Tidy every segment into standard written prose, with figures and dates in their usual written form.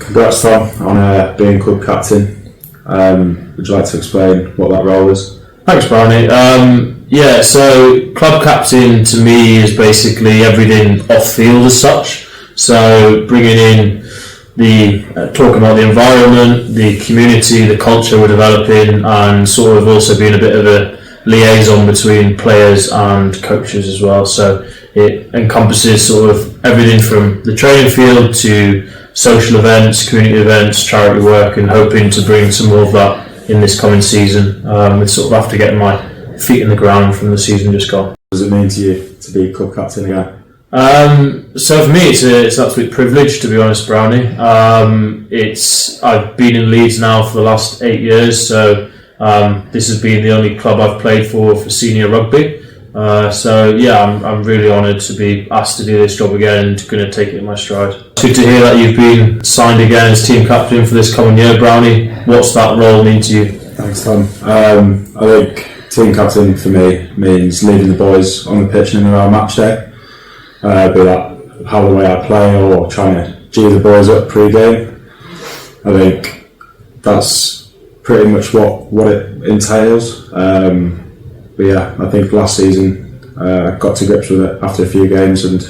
Congrats, Tom, on being club captain. Would you like to explain what that role is? Thanks, Brownie. So club captain to me is basically everything off field as such. So bringing in talking about the environment, the community, the culture we're developing, and sort of also being a bit of a liaison between players and coaches as well. So it encompasses sort of everything from the training field to social events, community events, charity work, and hoping to bring some more of that in this coming season. With sort of after getting my feet in the ground from the season just gone. What does it mean to you to be club captain again? So for me, it's an absolute privilege, to be honest, Brownie. I've been in Leeds now for the last 8 years, so this has been the only club I've played for senior rugby. I'm really honoured to be asked to do this job again and going to take it in my stride. It's good to hear that you've been signed again as team captain for this coming year, Brownie. What's that role mean to you? Thanks, Tom. I think team captain for me means leading the boys on the pitch and around match day. Be that how the way I play or trying to G the boys up pre-game. I think that's pretty much what it entails. I think last season I got to grips with it after a few games and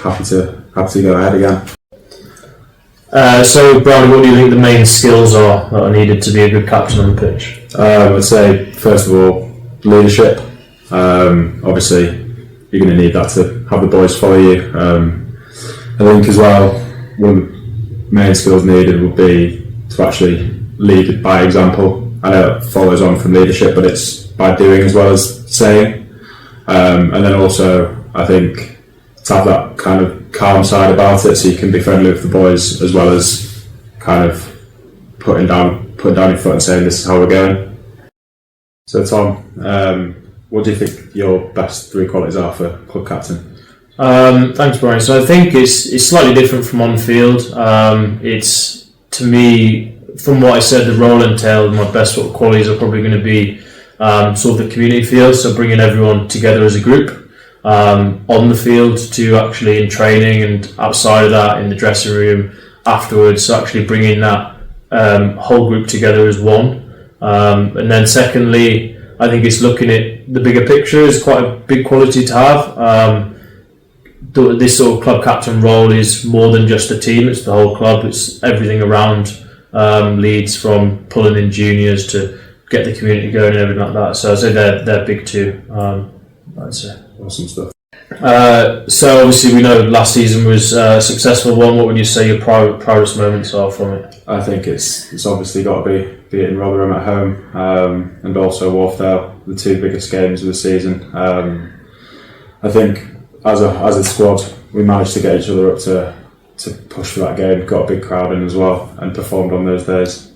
happy to go ahead again. So Brownie, what do you think the main skills are that are needed to be a good captain on the pitch? I'd say first of all leadership. Obviously you're going to need that to have the boys follow you. I think as well one of the main skills needed would be to actually lead by example. I know it follows on from leadership, but it's by doing as well as saying. And then also I think to have that kind of calm side about it, so you can be friendly with the boys as well as kind of putting down your foot and saying this is how we're going. So Tom, what do you think your best three qualities are for club captain? Thanks, Brian. So I think it's slightly different from on field. It's, to me, from what I said, the role entailed, my best sort of qualities are probably going to be sort of the community field, so bringing everyone together as a group on the field to actually in training and outside of that in the dressing room afterwards, so actually bringing that whole group together as one. And then secondly, I think it's looking at the bigger picture is quite a big quality to have. This sort of club captain role is more than just a team, it's the whole club, it's everything around Leeds, from pulling in juniors to get the community going and everything like that. So I'd say they're big too. I'd say. Awesome stuff. So obviously we know last season was a successful one. What would you say your proudest moments are from it? I think it's obviously got to be beating Rotherham at home and also Wharfdale, the two biggest games of the season. I think as a squad we managed to get each other up to push for that game, got a big crowd in as well and performed on those days.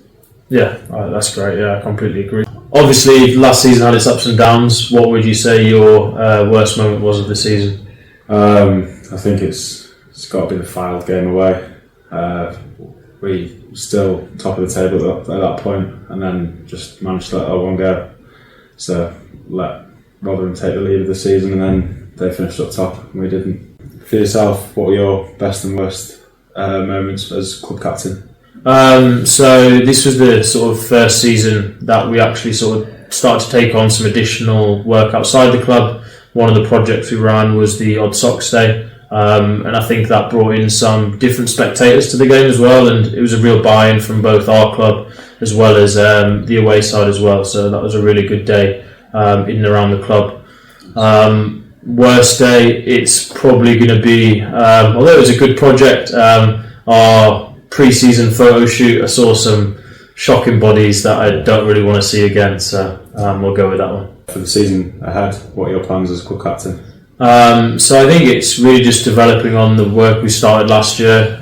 Yeah, that's great. Yeah, I completely agree. Obviously, last season had its ups and downs. What would you say your worst moment was of the season? I think it's got to be the Fylde game away. We still top of the table at that point, and then just managed to let that one go. So let Rotherham take the lead of the season, and then they finished up top, and we didn't. For yourself, what were your best and worst moments as club captain? So this was the sort of first season that we actually sort of started to take on some additional work outside the club. One of the projects we ran was the Odd Socks Day, and I think that brought in some different spectators to the game as well, and it was a real buy-in from both our club as well as the away side as well, so that was a really good day in and around the club. Worst day, it's probably going to be, although it was a good project, our pre-season photo shoot. I saw some shocking bodies that I don't really want to see again, so we'll go with that one. For the season ahead, what are your plans as club captain? So I think it's really just developing on the work we started last year.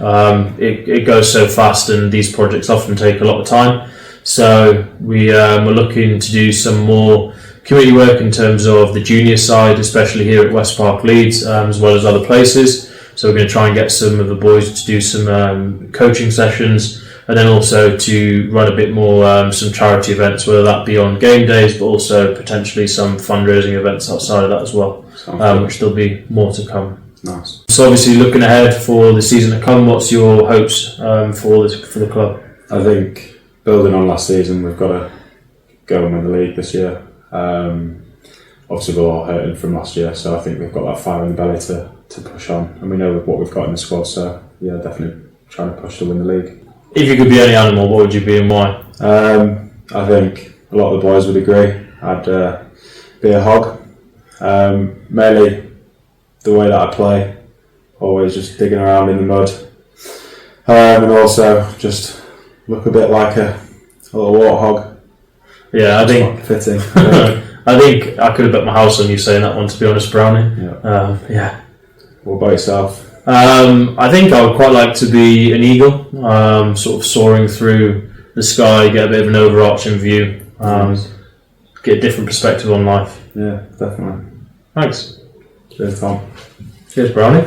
It goes so fast and these projects often take a lot of time, so we're looking to do some more community work in terms of the junior side, especially here at West Park Leeds, as well as other places. So we're going to try and get some of the boys to do some coaching sessions, and then also to run a bit more some charity events, whether that be on game days, but also potentially some fundraising events outside of that as well, which there'll be more to come. Nice. So So obviously looking ahead for the season to come, what's your hopes for the club? I think building on last season, we've got to go and win the league this year. Obviously we're all hurting from last year, so I think we've got that fire in the belly to push on, and we know what we've got in the squad, so yeah, definitely trying to push to win the league. If you could be any animal, what would you be and why? I think a lot of the boys would agree. I'd be a hog. Mainly the way that I play, always just digging around in the mud, and also just look a bit like a little warthog. Yeah, I think fitting. I think I could have bet my house on you saying that one, to be honest, Brownie. Yeah. What about yourself? I think I would quite like to be an eagle, sort of soaring through the sky, get a bit of an overarching view, get a different perspective on life. Yeah, definitely. Thanks. Cheers, Tom. Cheers, Brownie.